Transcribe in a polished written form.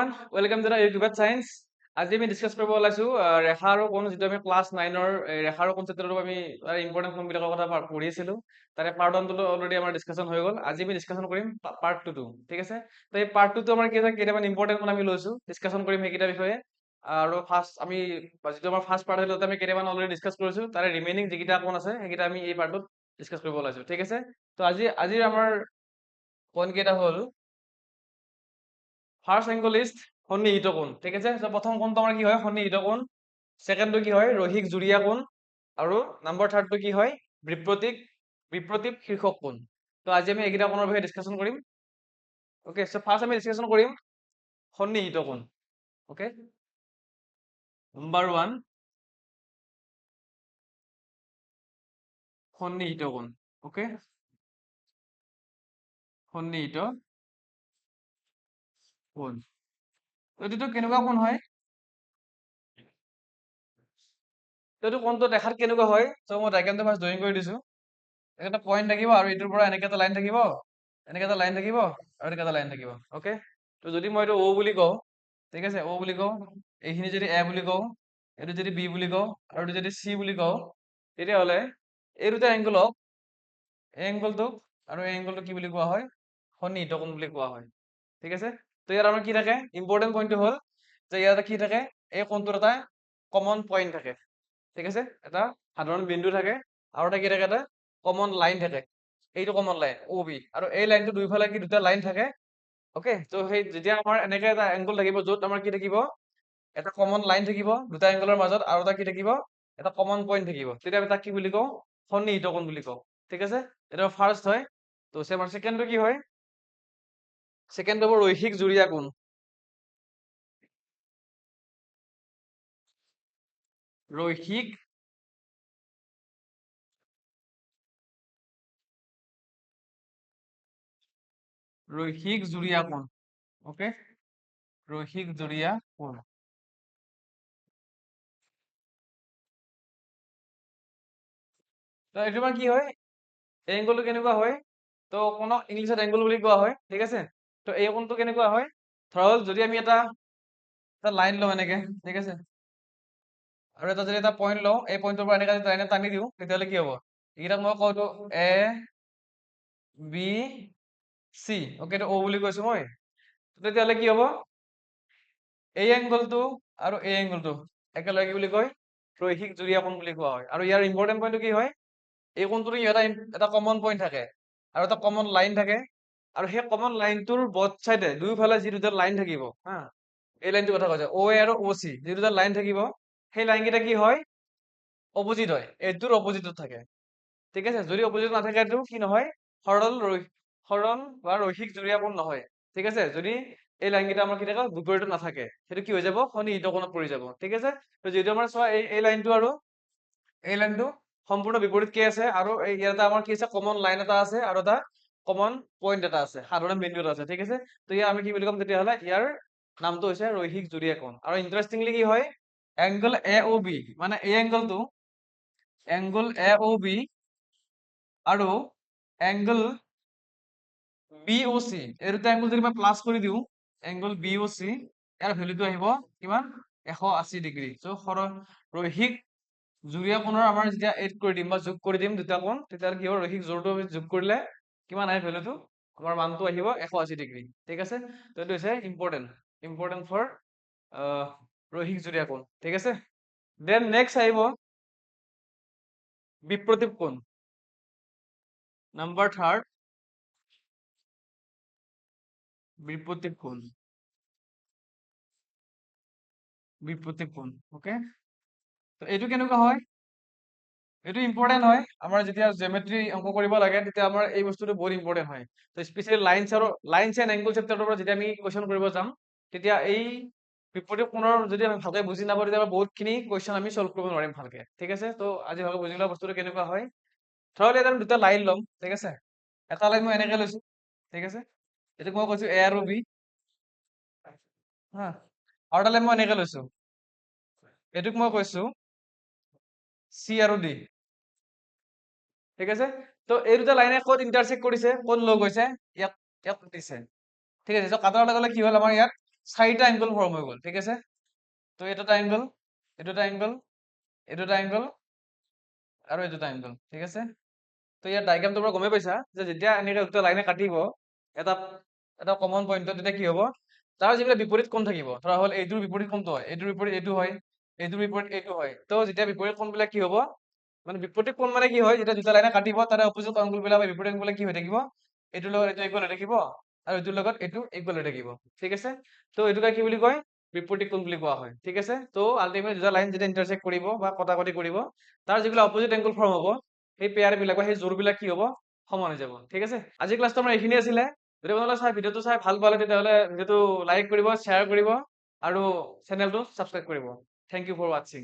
Everyone welcome to the YouTube science. আজি আমি discuss কৰিব ওলাইছোঁ ৰেখা আৰু কোণ, যিটো আমি ক্লাছ 9-ৰ ৰেখা আৰু কোণ চেপ্টাৰটো আমি ইম্পৰ্টেণ্ট কোণবিলাকৰ কথা পঢ়ি আছিলোঁ। তাৰে পাৰ্ট 1টো অলৰেডি আমাৰ ডিছকাশ্যন হৈ গ'ল। আজি আমি ডিছকাশ্যন কৰিম পাৰ্ট 2টো, ঠিক আছে। তো এই পাৰ্ট 2টো আমাৰ কি আছে, কেইটামান ইম্পৰ্টেণ্ট কোণ আমি লৈছোঁ, ডিছকাশ্যন কৰিম সেইকেইটা বিষয়ে। আৰু যিটো আমাৰ ফাৰ্ষ্ট পাৰ্ট হয়, তাতে আমি কেইটামান অলৰেডি ডিছকাছ কৰিছোঁ। তাৰে ৰিমেইনিং যিকেইটা কোণ আছে সেইকেইটা আমি এই পাৰ্টটোত ডিছকাছ কৰিব ওলাইছোঁ, ঠিক আছে। তো আজিৰ আমাৰ কোণ কেইটা হ'ল, ফাৰ্ষ্ট এংগল ইজ সন্নিহিত কোণ, ঠিক আছে। প্ৰথম কোণটো আমাৰ কি হয়, সন্নিহিত কোণ। ছেকেণ্ডটো কি হয়, ৰৈখিক জুৰীয়া কোণ। আৰু নাম্বাৰ থাৰ্ডটো কি হয়, বিপ্ৰতীপ শীৰ্ষক কোণ। তো আজি আমি এইকেইটা কোণৰ বিষয়ে ডিছকাশ্যন কৰিম। অ'কে, চ' ফাৰ্ষ্ট আমি ডিছকাশ্যন কৰিম সন্নিহিত কোণ। অ'কে, নাম্বাৰ 1, সন্নিহিত কোণ। অ'কে, সন্নিহিত কোণ। এইটো কেনেকুৱা কোণ হয়, এইটো কোণটো দেখাত কেনেকুৱা হয়। চ' মই ডাইগ্ৰামটো ফাৰ্ষ্ট ড্ৰয়িং কৰি দিছোঁ। এটা পইণ্ট থাকিব আৰু এইটোৰ পৰা এনেকে এটা লাইন থাকিব, এনেকে এটা লাইন থাকিব, আৰু এনেকে এটা লাইন থাকিব। অ'কে, তো যদি মই এইটো অ' বুলি কওঁ, ঠিক আছে, অ' বুলি কওঁ, এইখিনি যদি এ বুলি কওঁ, এইটো যদি বি বুলি কওঁ, আৰু এইটো যদি চি বুলি কওঁ, তেতিয়াহ'লে এই দুটা এংগলক, এই এংগলটোক আৰু এই এংগলটোক কি বুলি কোৱা হয়, সন্নিহিত কোণ বুলি কোৱা হয়, ঠিক আছে। তো ইয়াত আমাৰ কি থাকে, ইম্পৰ্টেণ্ট পইণ্টটো হ'ল যে ইয়াত কি থাকে, এই কোণটোৰ এটা কমন পইণ্ট থাকে, ঠিক আছে, এটা সাধাৰণ বিন্দু থাকে, আৰু এটা কি থাকে, এটা কমন লাইন থাকে। এইটো কমন লাইন অ বি, আৰু এই লাইনটো দুইফালে কি দুটা লাইন থাকে। অ'কে, তো সেই যেতিয়া আমাৰ এনেকে এটা এংগল থাকিব, য'ত আমাৰ কি থাকিব, এটা কমন লাইন থাকিব দুটা এংগলৰ মাজত, আৰু এটা কি থাকিব, এটা কমন পইণ্ট থাকিব, তেতিয়া আমি তাক কি বুলি কওঁ, সন্নিহিত কোণ বুলি কওঁ, ঠিক আছে। এটা ফাৰ্ষ্ট হয়। তো আমাৰ ছেকেণ্ডটো কি হয়, ছেকেণ্ডটো হ'ব ৰৈখিক জুৰীয়া কোণ। ৰৈখিক জুৰীয়া কোণ। অ'কে, ৰৈখিক জুৰীয়া কোণ। তো এইটো আমাৰ কি হয়, এই এংগলটো কেনেকুৱা হয়, তো কোনক ইংলিছত এংগল বুলি কোৱা হয়, ঠিক আছে। তো এই কোণটো কেনেকুৱা হয়, ধৰা হ'ল যদি আমি এটা লাইন লওঁ এনেকে, ঠিক আছে, আৰু এটা যদি এটা পইণ্ট লওঁ, এই পইণ্টৰ পৰা এনেকে লাইন টানি দিওঁ, তেতিয়াহ'লে কি হ'ব, এইকেইটাক মই কওঁ এইটো এ বি চি। অ'কে, এইটো অ' বুলি কৈছো মই। তেতিয়াহ'লে কি হ'ব, এই এংগলটো আৰু এই এংগলটো একেলগে কি বুলি কয়, ৰৈখিক জুৰীয়া কোণ বুলি কোৱা হয়। আৰু ইয়াৰ ইম্পৰ্টেণ্ট পইণ্টটো কি হয়, এই কোণটোৰ এটা কমন পইণ্ট থাকে, আৰু এটা কমন লাইন থাকে, আৰু সেই কমন লাইনটোৰ বথ চাইডে দুয়োফালে যি দুটা লাইন থাকিব, হা, এই লাইনটোৰ কথা কৈছে, অ' এ আৰু অ' চি, যি দুটা লাইন থাকিব, সেই লাইন কেইটা কি হয়, অপজিট হয়, এইটোৰ অপজিটত থাকে, ঠিক আছে। যদি অপজিট নাথাকে, এইটো কি নহয়, সৰল বা ৰৈখিক জুৰীয়া কোণ নহয়, ঠিক আছে। যদি এই লাইন কেইটা আমাৰ কি থাকে, বিপৰীতত নাথাকে, সেইটো কি হৈ যাব, সন্নিহিত কোণত পৰি যাব, ঠিক আছে। তো যিহেতু আমাৰ চোৱা এই লাইনটো আৰু এই লাইনটো সম্পূৰ্ণ বিপৰীতকে আছে, আৰু ইয়াতে আমাৰ কি আছে, কমন লাইন এটা আছে, আৰু এটা কমন পইণ্ট এটা আছে, সাধাৰণ বিন্দু এটা আছে, ঠিক আছে। তো ইয়াৰ আমি কি বুলি ক'ম, তেতিয়াহ'লে ইয়াৰ নামটো হৈছে ৰৈখিক জুৰীয়া কোণ। আৰু ইণ্টাৰেষ্টিংলি কি হয়, এংগল এ অ বি, মানে এই এংগল এ অ বি আৰু এংগল বি অ চি, এই দুটা এংগল যদি মই প্লাছ কৰি দিওঁ, এংগল বি অ চি, ইয়াৰ ভেলুটো আহিব কিমান, 180 ডিগ্ৰী। চ' ৰৈখিক জুৰীয়া কোণৰ আমাৰ যেতিয়া এড কৰি দিম বা যোগ কৰি দিম দুটা কোণ, তেতিয়াহ'লে কি হ'ব, ৰৈখিক জোৰটো যোগ কৰিলে কিমান আহে ভেলুটো, আমাৰ মানটো আহিব 180 ডিগ্ৰী, ঠিক আছে। তো এইটো হৈছে ইম্পৰ্টেণ্ট ফৰ ৰৈখিক জুৰীয়া কোণ, ঠিক আছে। দেন নেক্সট আহিব বিপ্ৰতীপ কোণ, নাম্বাৰ 3, বিপ্ৰতীপ কোণ। ওকে, তো এইটো কেনেকুৱা হয়, এইটো ইম্পৰ্টেণ্ট হয়, আমাৰ যেতিয়া জিঅ'মেট্ৰি অংক কৰিব লাগে, তেতিয়া আমাৰ এই বস্তুটো বহুত ইম্পৰ্টেণ্ট হয়। তো স্পেচিয়েলি লাইনছ এণ্ড এংগল চেপ্টাৰটোৰ পৰা যেতিয়া আমি কুৱেশ্যন কৰিব যাম, তেতিয়া এই বিপৰীত কোণৰ যদি আমি ভালকে বুজি নাপাওঁ, তেতিয়া বহুতখিনি কুৱেশ্যন আমি চল্ভ কৰিব নোৱাৰিম ভালকে, ঠিক আছে। তো আজি ভালকে বুজি লোৱা বস্তুটো কেনেকুৱা হয়, ধৰক ইয়াত আমি দুটা লাইন ল'ম, ঠিক আছে, এটা লাইন মই এনেকে লৈছো, ঠিক আছে, এইটোক মই কৈছো এ আৰু বি, হা, আৰু এটা লাইন মই এনেকে লৈছো, এইটোক মই কৈছো চি আৰু ডি, ঠিক আছে। তো এই দুটা লাইনে ক'ত ইণ্টাৰচেক্ট কৰিছে, ক'ত লগ হৈছে, ইয়াত দিছে, ঠিক আছে। কাটাৰ লগে লগে কি হ'ল, আমাৰ ইয়াত চাৰিটা এংগল ফৰ্ম হৈ গ'ল ঠিক আছে তো এটা ট্ৰাইংগল এইটো ট্ৰাইংগল এইটো ট্ৰাইংগল আৰু এইটো ট্ৰাইংগল ঠিক আছে তো ইয়াৰ ডাইগ্ৰামটোৰ পৰা গমেই পাইছা যে যেতিয়া এনেকে দুটা লাইনে কাটিব এটা এটা কমন পইণ্টত তেতিয়া কি হ'ব তাৰ যিবিলাক বিপৰীত কোণ থাকিব ধৰা হ'ল এইটোৰ বিপৰীত কোণটো হয় এইটোৰ বিপৰীত এইটো হয় এইটোৰ বিপৰীত এইটো হয় তো যেতিয়া বিপৰীত কোণবিলাক কি হ'ব মানে বিপৰীত কোণ মানে কি হয় যেতিয়া দুটা লাইনে কাটিব তাৰে অপোজিট আংগুলবিলাক বা বিপৰীত আংগুলবিলাক কি হৈ থাকিব এইটোৰ লগত এইটো ইকুৱেল হৈ থাকিব আৰু এইটোৰ লগত এইটো ইকুৱেল হৈ থাকিব ঠিক আছে তো এইটোকে কি বুলি কয় বিপৰীত কোণ বুলি কোৱা হয় ঠিক আছে তো আল্টিমেট দুটা লাইন যেতিয়া ইণ্টাৰচেক্ট কৰিব বা কটাকটি কৰিব তাৰ যিবিলাক অপোজিট এংগুল ফৰ্ম হ'ব সেই পেয়াৰ বিলাক বা সেই জোৰবিলাক কি হ'ব সমান হৈ যাব ঠিক আছে আজি ক্লাছটো আমাৰ এইখিনি আছিলে যদি আপোনালোকে ভিডিঅ'টো চাই ভাল পালে তেতিয়াহ'লে ভিডিঅ'টো লাইক কৰিব শ্বেয়াৰ কৰিব আৰু চেনেলটো ছাবস্ক্ৰাইব কৰিব থেংক ইউ ফৰ ৱাচিং